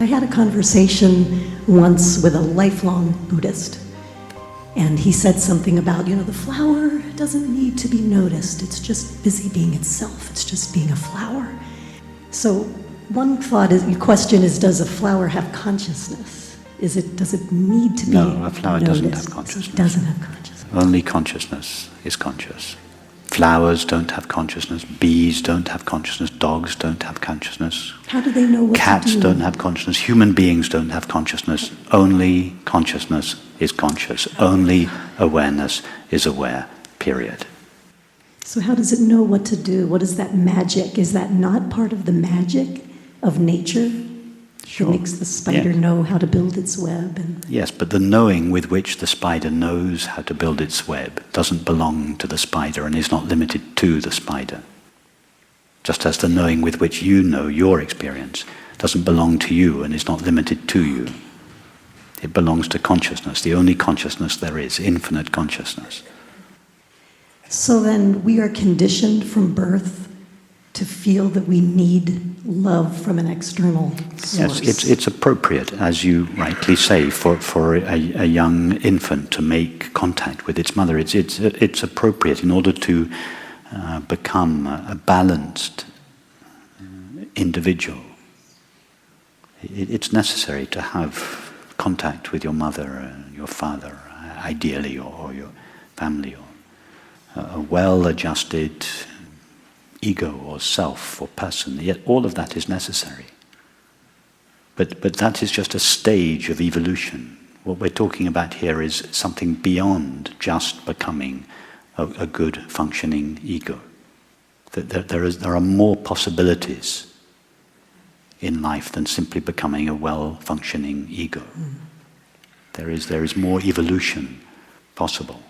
I had a conversation once with a lifelong Buddhist, and he said something about, the flower doesn't need to be noticed. It's just busy being itself. It's just being a flower. So one question is, does a flower have consciousness? Does it need to be No, a flower noticed? doesn't have consciousness. It doesn't have consciousness. Only consciousness is conscious. Flowers don't have consciousness, bees don't have consciousness, dogs don't have consciousness. How do they know what Cats to do? don't have consciousness, human beings don't have consciousness. Only consciousness is conscious. Only awareness is aware, period. So how does it know what to do? What is that magic? Is that not part of the magic of nature? Sure. That makes the spider know how to build its web? Yes, but the knowing with which the spider knows how to build its web doesn't belong to the spider and is not limited to the spider. Just as the knowing with which you know your experience doesn't belong to you and is not limited to you. It belongs to consciousness, the only consciousness there is, infinite consciousness. So then we are conditioned from birth to feel that we need love from an external source. Yes, it's appropriate, as you rightly say, for a young infant to make contact with its mother. It's appropriate in order to become a balanced individual. It's necessary to have contact with your mother, your father, ideally, or your family, or a well-adjusted ego or self or person. Yet all of that is necessary. But that is just a stage of evolution. What we're talking about here is something beyond just becoming a good functioning ego. There are more possibilities in life than simply becoming a well-functioning ego. There is more evolution possible.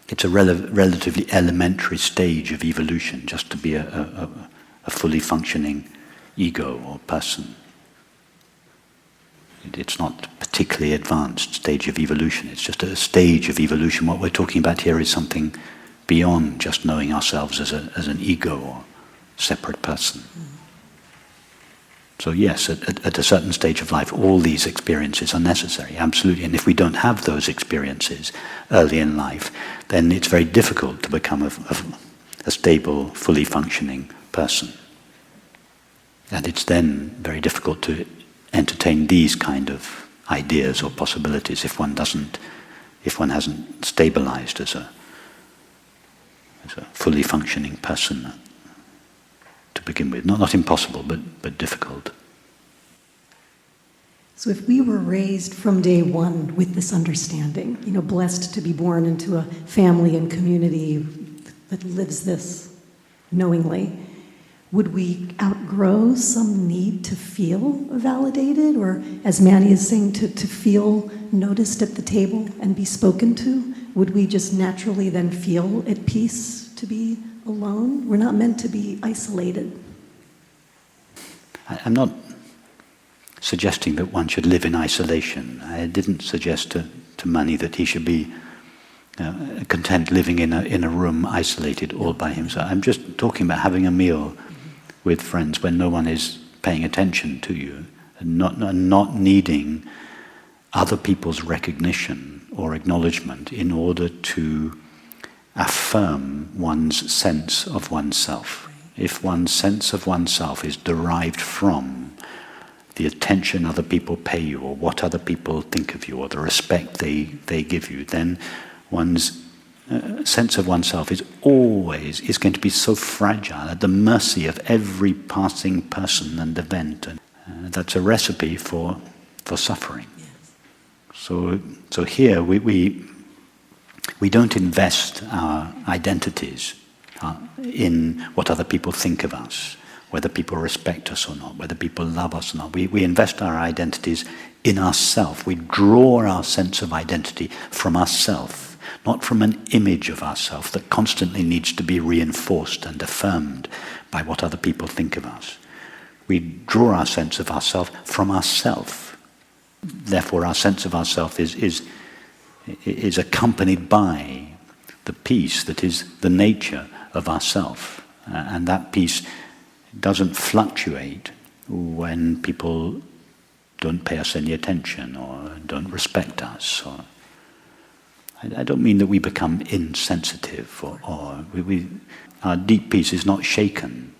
It's a relatively elementary stage of evolution, just to be a fully functioning ego or person. It's not a particularly advanced stage of evolution. It's just a stage of evolution. What we're talking about here is something beyond just knowing ourselves as an ego or separate person. So yes, at a certain stage of life, all these experiences are necessary, absolutely. And if we don't have those experiences early in life, then it's very difficult to become a stable, fully functioning person. And it's then very difficult to entertain these kind of ideas or possibilities if one hasn't stabilized as a fully functioning person to begin with. Not impossible, but difficult. So if we were raised from day one with this understanding, blessed to be born into a family and community that lives this knowingly, would we outgrow some need to feel validated? Or, as Manny is saying, to feel noticed at the table and be spoken to? Would we just naturally then feel at peace to be alone? We're not meant to be isolated. I'm not suggesting that one should live in isolation. I didn't suggest to Mani that he should be content living in a room isolated all by himself. I'm just talking about having a meal with friends when no one is paying attention to you, and not needing other people's recognition or acknowledgement in order to affirm one's sense of oneself. If one's sense of oneself is derived from the attention other people pay you, or what other people think of you, or the respect they give you, then one's sense of oneself is going to be so fragile, at the mercy of every passing person and event. And that's a recipe for suffering. Yes. So here we don't invest our identities in what other people think of us, whether people respect us or not, whether people love us or not. We invest our identities in ourself. We draw our sense of identity from ourself, not from an image of ourself that constantly needs to be reinforced and affirmed by what other people think of us. We draw our sense of ourself from ourself. Therefore, our sense of ourself is accompanied by the peace that is the nature of ourself. And that peace doesn't fluctuate when people don't pay us any attention or don't respect us. Or I don't mean that we become insensitive or our deep peace is not shaken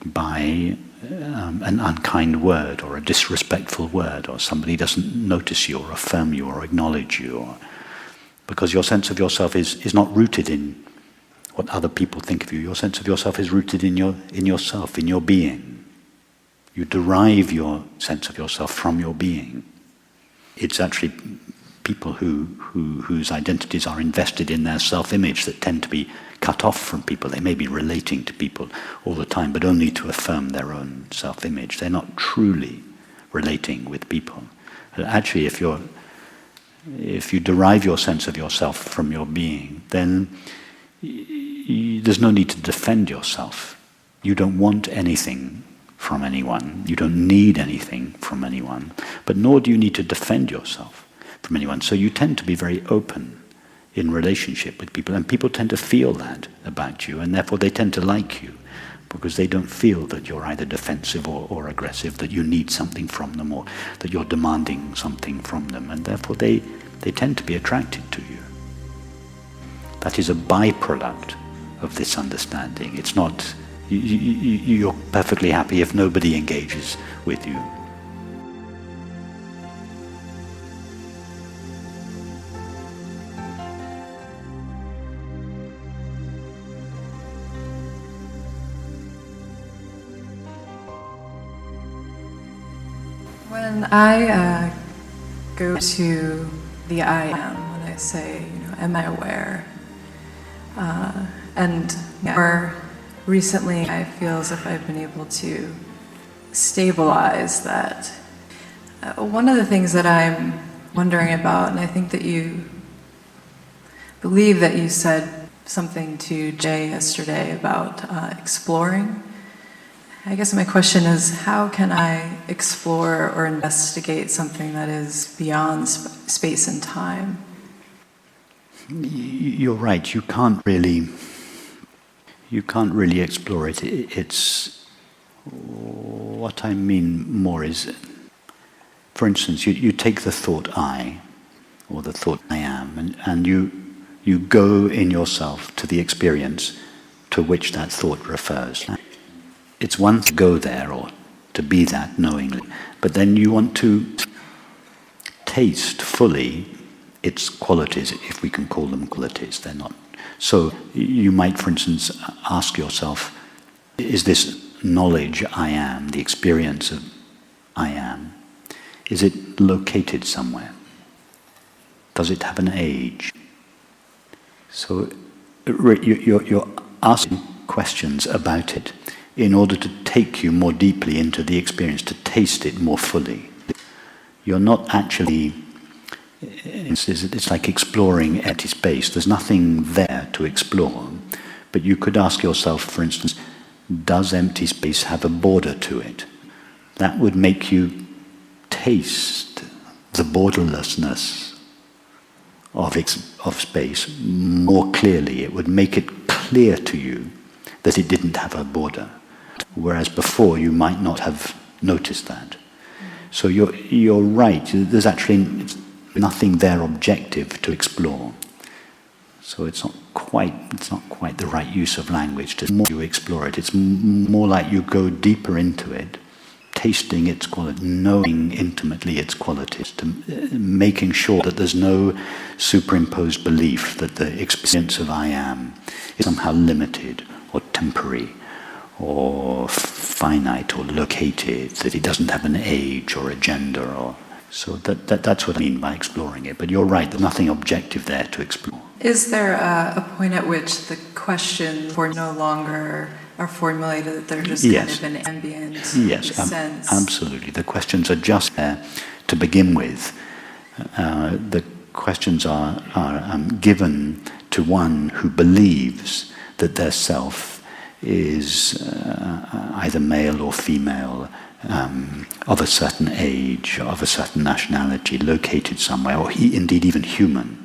by an unkind word or a disrespectful word, or somebody doesn't notice you or affirm you or acknowledge you, because your sense of yourself is not rooted in what other people think of you. Your sense of yourself is rooted in yourself, in your being. You derive your sense of yourself from your being. It's actually people whose identities are invested in their self-image that tend to be cut off from people. They may be relating to people all the time, but only to affirm their own self-image. They're not truly relating with people. Actually, if you derive your sense of yourself from your being, then there's no need to defend yourself. You don't want anything from anyone. You don't need anything from anyone. But nor do you need to defend yourself from anyone. So you tend to be very open in relationship with people, and people tend to feel that about you, and therefore they tend to like you, because they don't feel that you're either defensive or aggressive, that you need something from them, or that you're demanding something from them, and therefore they tend to be attracted to you. That is a byproduct of this understanding. It's not, you're perfectly happy if nobody engages with you. When I go to the I am, when I say, am I aware? And more recently, I feel as if I've been able to stabilize that. One of the things that I'm wondering about, and I think that you believe that you said something to Jay yesterday about exploring. I guess my question is, how can I explore or investigate something that is beyond space and time? You're right. You can't really explore it. It's what I mean more is, for instance, you take the thought I, or the thought I am, and you go in yourself to the experience to which that thought refers. It's one to go there or to be that knowingly, but then you want to taste fully its qualities, if we can call them qualities. They're not. So you might, for instance, ask yourself, is this knowledge I am, the experience of I am, is it located somewhere? Does it have an age? So you're asking questions about it in order to take you more deeply into the experience, to taste it more fully. You're not actually, it's like exploring empty space. There's nothing there to explore. But you could ask yourself, for instance, does empty space have a border to it? That would make you taste the borderlessness of space more clearly. It would make it clear to you that it didn't have a border. Whereas before you might not have noticed that. So you're right. There's actually nothing there objective to explore. So it's not quite the right use of language. To more you explore it, it's more like you go deeper into it, tasting its quality, knowing intimately its qualities, to making sure that there's no superimposed belief that the experience of I am is somehow limited or temporary or finite or located, that it doesn't have an age or a gender, or so that's what I mean by exploring it. But you're right, there's nothing objective there to explore. Is there a point at which the questions no longer are formulated, that they're just kind of an ambient sense? Absolutely. The questions are just there to begin with. The questions are given to one who believes that their self is either male or female, of a certain age, of a certain nationality, located somewhere, or indeed even human.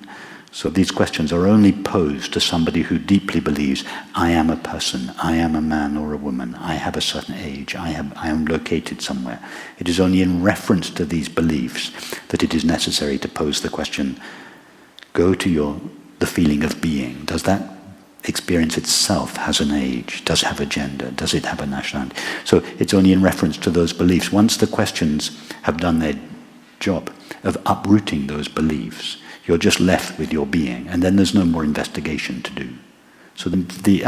So these questions are only posed to somebody who deeply believes, I am a person, I am a man or a woman, I have a certain age, I am located somewhere. It is only in reference to these beliefs that it is necessary to pose the question, go to the feeling of being. Does that experience itself has an age? Does it have a gender? Does it have a nationality? So it's only in reference to those beliefs. Once the questions have done their job of uprooting those beliefs, you're just left with your being, and then there's no more investigation to do. So the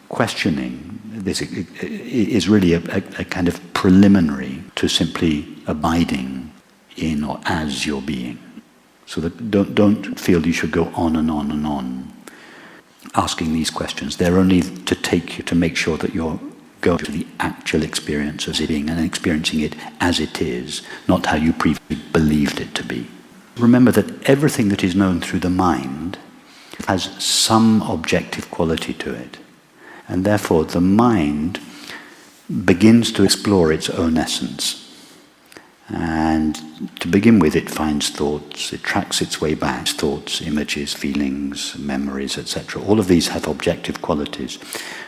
questioning this is really a kind of preliminary to simply abiding in or as your being. So that don't feel you should go on and on and on asking these questions. They're only to take you to make sure that you're going to the actual experience of being and experiencing it as it is, not how you previously believed it to be. Remember that everything that is known through the mind has some objective quality to it. And therefore the mind begins to explore its own essence. And to begin with, it finds thoughts, it tracks its way back, thoughts, images, feelings, memories, etc. All of these have objective qualities.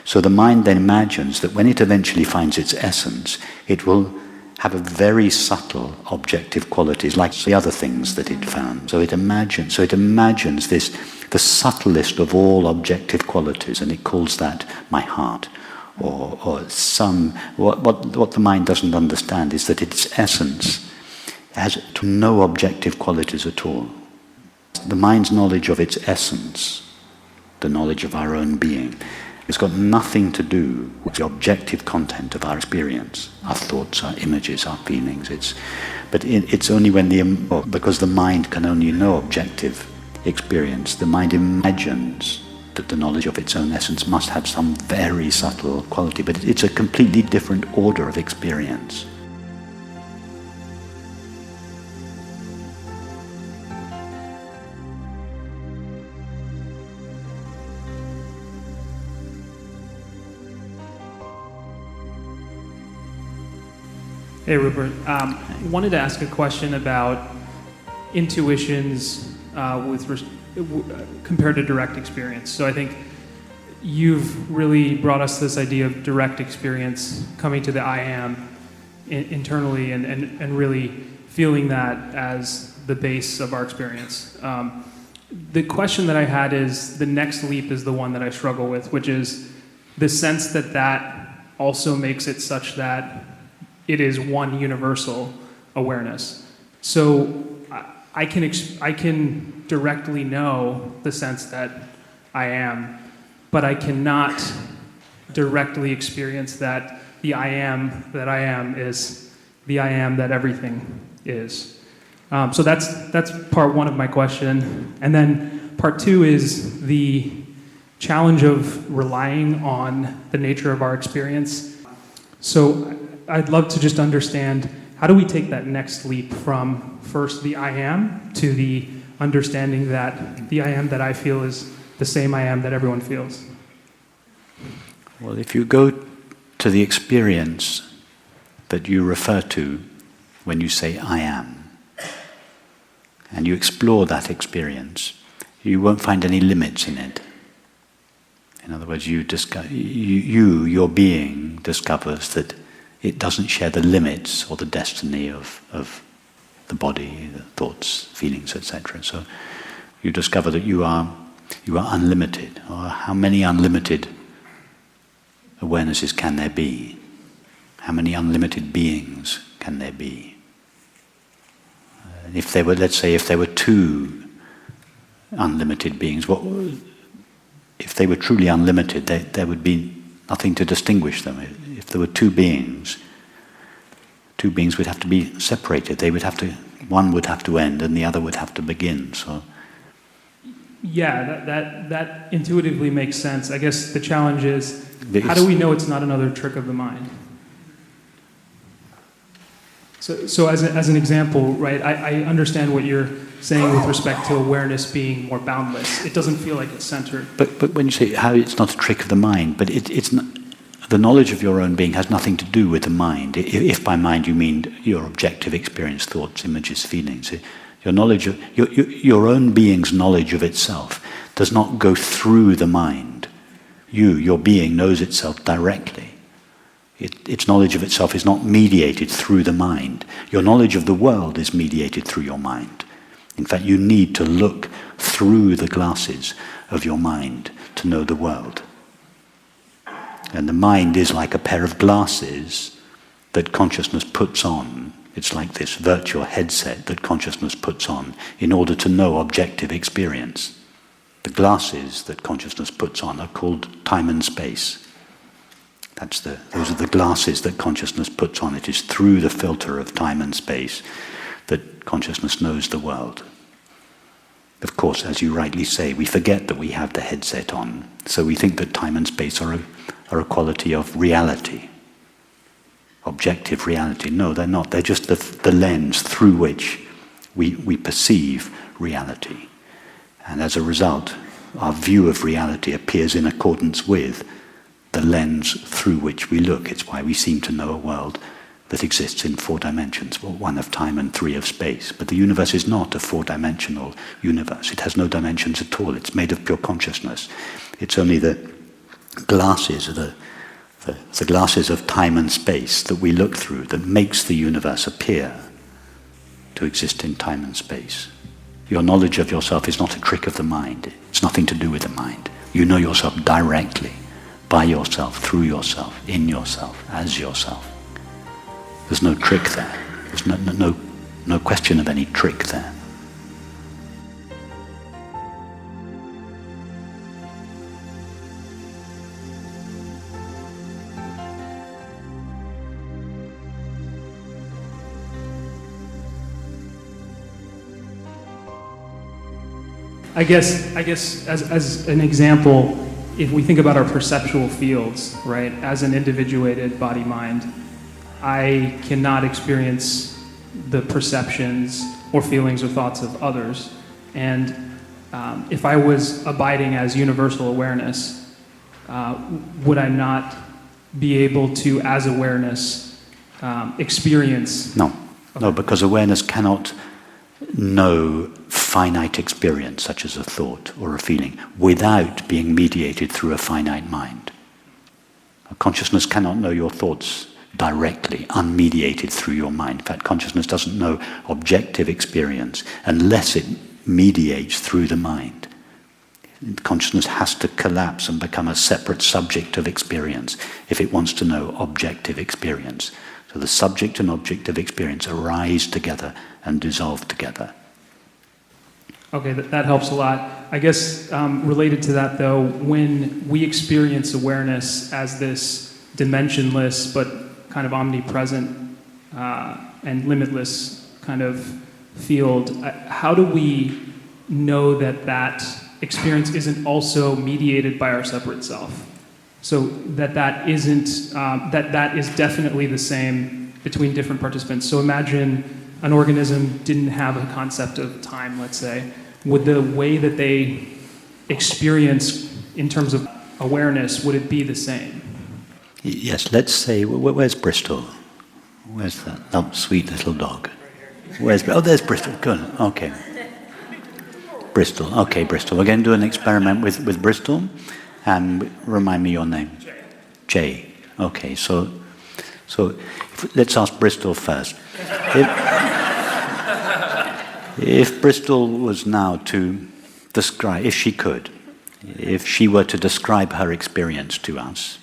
So the mind then imagines that when it eventually finds its essence, it will have a very subtle objective qualities, like the other things that it found. So it imagines this, the subtlest of all objective qualities, and it calls that my heart. Or some, what the mind doesn't understand is that its essence has no objective qualities at all. The mind's knowledge of its essence, the knowledge of our own being, has got nothing to do with the objective content of our experience, our thoughts, our images, our feelings. It's only when because the mind can only know objective experience, the mind imagines that the knowledge of its own essence must have some very subtle quality, but it's a completely different order of experience. Hey Rupert, wanted to ask a question about intuitions compared to direct experience. So I think you've really brought us this idea of direct experience, coming to the I am internally and really feeling that as the base of our experience. The question that I had is, the next leap is the one that I struggle with, which is the sense that also makes it such that it is one universal awareness. So I can directly know the sense that I am, but I cannot directly experience that the I am that I am is the I am that everything is. So that's part one of my question. And then part two is the challenge of relying on the nature of our experience. So I'd love to just understand, how do we take that next leap from first the I am to the understanding that the I am that I feel is the same I am that everyone feels? Well, if you go to the experience that you refer to when you say I am, and you explore that experience, you won't find any limits in it. In other words, your being discovers that it doesn't share the limits or the destiny of the body, the thoughts, feelings, etc. So you discover that you are unlimited. Or how many unlimited awarenesses can there be? How many unlimited beings can there be? If there were, let's say, if there were two unlimited beings, if they were truly unlimited, there would be nothing to distinguish them. If there were two beings would have to be separated. One would have to end and the other would have to begin. So, yeah, that intuitively makes sense. I guess the challenge is, how do we know it's not another trick of the mind? So as an example, right, I understand what you're saying with respect to awareness being more boundless. It doesn't feel like it's centered. But when you say how it's not a trick of the mind, but it's not, the knowledge of your own being has nothing to do with the mind. If by mind you mean your objective experience, thoughts, images, feelings, Your knowledge of your own being's knowledge of itself does not go through the mind. Your being knows itself directly. Its knowledge of itself is not mediated through the mind. Your knowledge of the world is mediated through your mind. In fact, you need to look through the glasses of your mind to know the world. And the mind is like a pair of glasses that consciousness puts on. It's like this virtual headset that consciousness puts on in order to know objective experience. The glasses that consciousness puts on are called time and space. Those are the glasses that consciousness puts on. It is through the filter of time and space that consciousness knows the world. Of course, as you rightly say, we forget that we have the headset on, so we think that time and space are a quality of reality, objective reality. No, they're not. They're just the lens through which we perceive reality. And as a result, our view of reality appears in accordance with the lens through which we look. It's why we seem to know a world that exists in 4 dimensions, well, 1 of time and 3 of space. But the universe is not a 4-dimensional universe. It has no dimensions at all. It's made of pure consciousness. It's only the glasses, the glasses of time and space that we look through that makes the universe appear to exist in time and space. Your knowledge of yourself is not a trick of the mind. It's nothing to do with the mind. You know yourself directly, by yourself, through yourself, in yourself, as yourself. There's no trick there. There's no question of any trick there. I guess as an example, if we think about our perceptual fields, right, as an individuated body-mind, I cannot experience the perceptions or feelings or thoughts of others. And if I was abiding as universal awareness, would I not be able to, as awareness, experience? No, no, because awareness cannot know finite experience, such as a thought or a feeling, without being mediated through a finite mind. Consciousness cannot know your thoughts directly, unmediated through your mind. In fact, consciousness doesn't know objective experience unless it mediates through the mind. Consciousness has to collapse and become a separate subject of experience if it wants to know objective experience. So the subject and object of experience arise together and dissolve together. Okay, that helps a lot. I guess related to that though, when we experience awareness as this dimensionless but kind of omnipresent and limitless kind of field, how do we know that that experience isn't also mediated by our separate self? So that isn't, that is definitely the same between different participants. So imagine an organism didn't have a concept of time, let's say. Would the way that they experience in terms of awareness, would it be the same? Yes, let's say, where's Bristol? Where's that sweet little dog? Where's, oh, there's Bristol, good, okay. Bristol, okay, Bristol. We're going to do an experiment with Bristol, and remind me your name. Jay. Okay, so let's ask Bristol first. If Bristol was now to describe, if she were to describe her experience to us,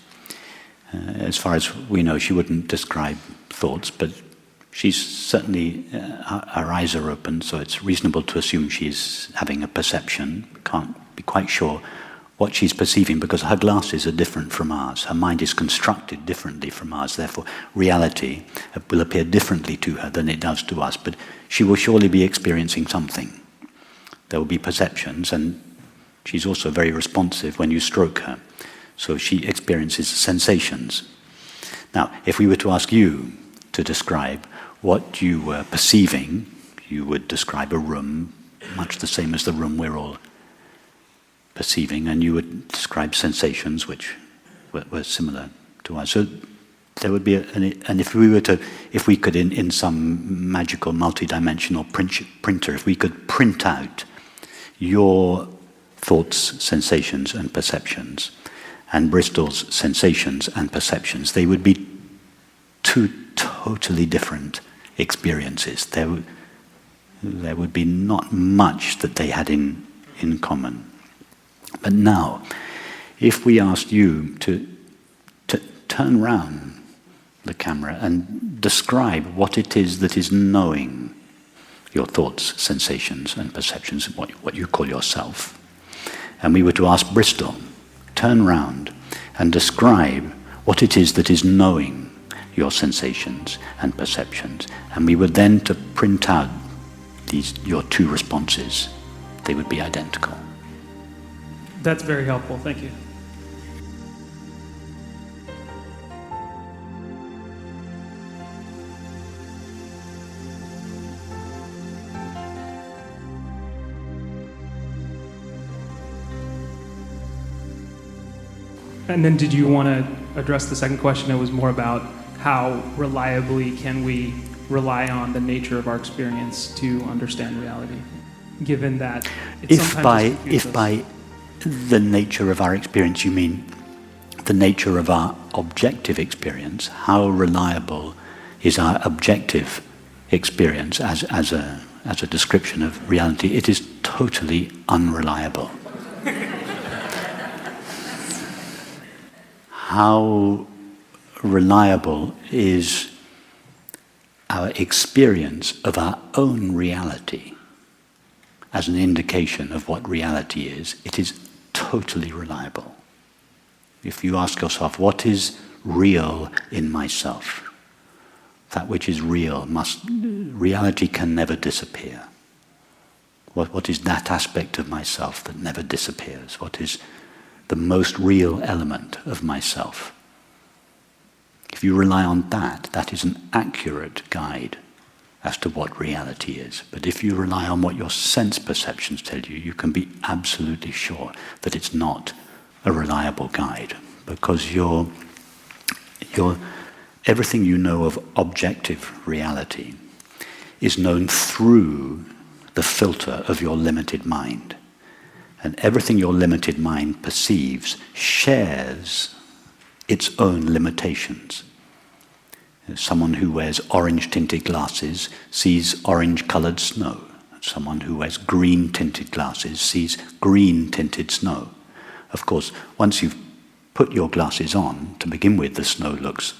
as far as we know, she wouldn't describe thoughts, but she's certainly, her eyes are open, so it's reasonable to assume she's having a perception. Can't be quite sure what she's perceiving because her glasses are different from ours. Her mind is constructed differently from ours. Therefore, reality will appear differently to her than it does to us. But she will surely be experiencing something. There will be perceptions, and she's also very responsive when you stroke her. So she experiences sensations. Now, if we were to ask you to describe what you were perceiving, you would describe a room much the same as the room we're all perceiving, and you would describe sensations which were similar to us. So there would be, and if we were to, if we could in some magical multi-dimensional printer, if we could print out your thoughts, sensations and perceptions, and Bristol's sensations and perceptions, they would be two totally different experiences. There would be not much that they had in common. But now, if we asked you to turn round the camera and describe what it is that is knowing your thoughts, sensations and perceptions, what you call yourself, and we were to ask Bristol, turn round and describe what it is that is knowing your sensations and perceptions, and we were then to print out your two responses, they would be identical. That's very helpful. Thank you. And then did you want to address the second question? It was more about how reliably can we rely on the nature of our experience to understand reality, given that it's If by the nature of our experience you mean the nature of our objective experience, how reliable is our objective experience as a description of reality? It is totally unreliable. How reliable is our experience of our own reality as an indication of what reality is? It is totally reliable. If you ask yourself, what is real in myself? That which is real reality can never disappear. What is that aspect of myself that never disappears? What is the most real element of myself? If you rely on that, that is an accurate guide as to what reality is. But if you rely on what your sense perceptions tell you, you can be absolutely sure that it's not a reliable guide, because everything you know of objective reality is known through the filter of your limited mind. And everything your limited mind perceives shares its own limitations. Someone who wears orange-tinted glasses sees orange-colored snow. Someone who wears green-tinted glasses sees green-tinted snow. Of course, once you've put your glasses on, to begin with, the snow looks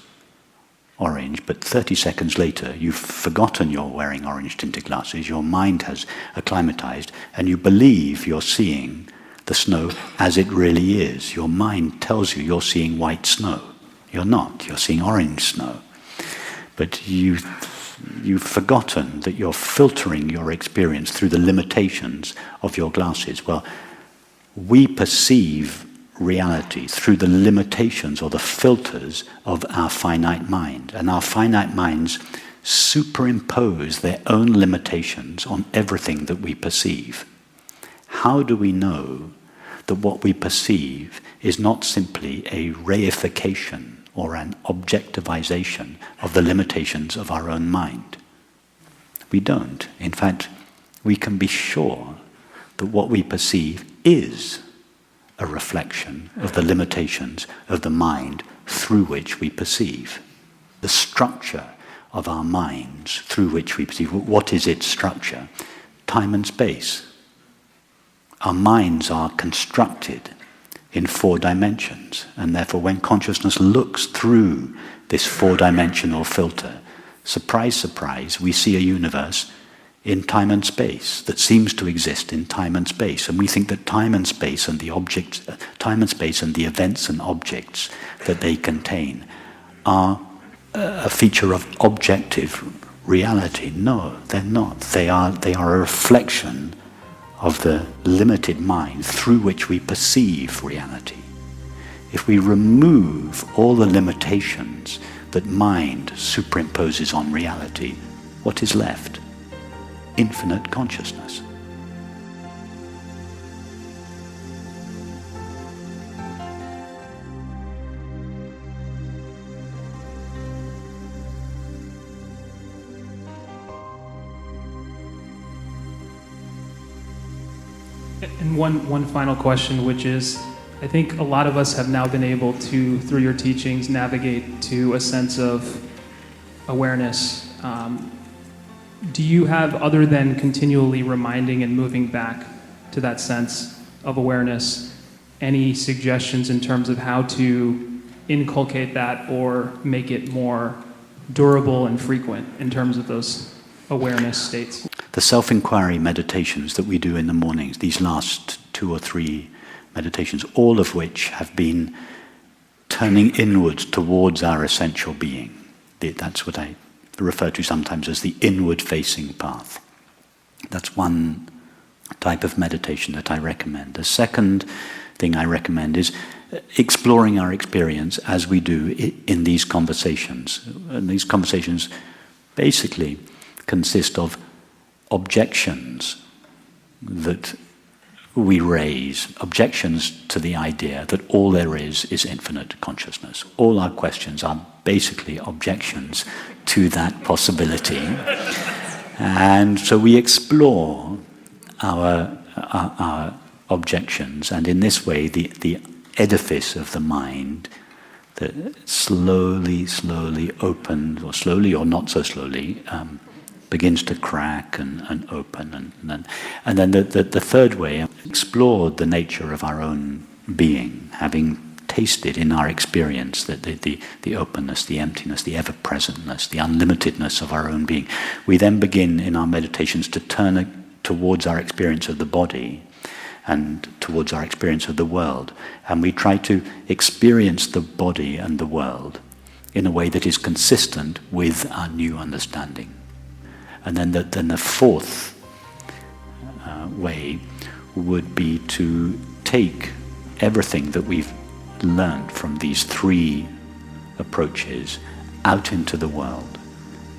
orange, but 30 seconds later, you've forgotten you're wearing orange-tinted glasses, your mind has acclimatized, and you believe you're seeing the snow as it really is. Your mind tells you you're seeing white snow. You're not. You're seeing orange snow. But you've forgotten that you're filtering your experience through the limitations of your glasses. Well, we perceive reality through the limitations or the filters of our finite mind. And our finite minds superimpose their own limitations on everything that we perceive. How do we know that what we perceive is not simply a reification or an objectivization of the limitations of our own mind? We don't. In fact, we can be sure that what we perceive is a reflection of the limitations of the mind through which we perceive. The structure of our minds through which we perceive. What is its structure? Time and space. Our minds are constructed in 4 dimensions, and therefore when consciousness looks through this 4-dimensional filter, surprise, surprise, we see a universe in time and space that seems to exist in time and space, and we think that time and space and the objects, time and space and the events and objects that they contain are a feature of objective reality. No, they're not. They are a reflection of the limited mind through which we perceive reality. If we remove all the limitations that mind superimposes on reality, what is left? Infinite consciousness. And one final question, which is, I think a lot of us have now been able to, through your teachings, navigate to a sense of awareness. Do you have, other than continually reminding and moving back to that sense of awareness, any suggestions in terms of how to inculcate that or make it more durable and frequent in terms of those awareness states? The self-inquiry meditations that we do in the mornings, these last 2 or 3 meditations, all of which have been turning inwards towards our essential being. That's what I refer to sometimes as the inward-facing path. That's one type of meditation that I recommend. The second thing I recommend is exploring our experience as we do in these conversations. And these conversations basically consist of objections that we raise, objections to the idea that all there is infinite consciousness. All our questions are basically objections to that possibility. And so we explore our objections, and in this way the edifice of the mind that slowly opens, or slowly or not so slowly, begins to crack and open. And then the third way, explored the nature of our own being, having tasted in our experience that the openness, the emptiness, the ever-presentness, the unlimitedness of our own being. We then begin in our meditations to turn towards our experience of the body and towards our experience of the world. And we try to experience the body and the world in a way that is consistent with our new understanding. And then the fourth way would be to take everything that we've learned from these 3 approaches out into the world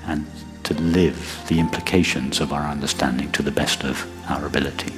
and to live the implications of our understanding to the best of our ability.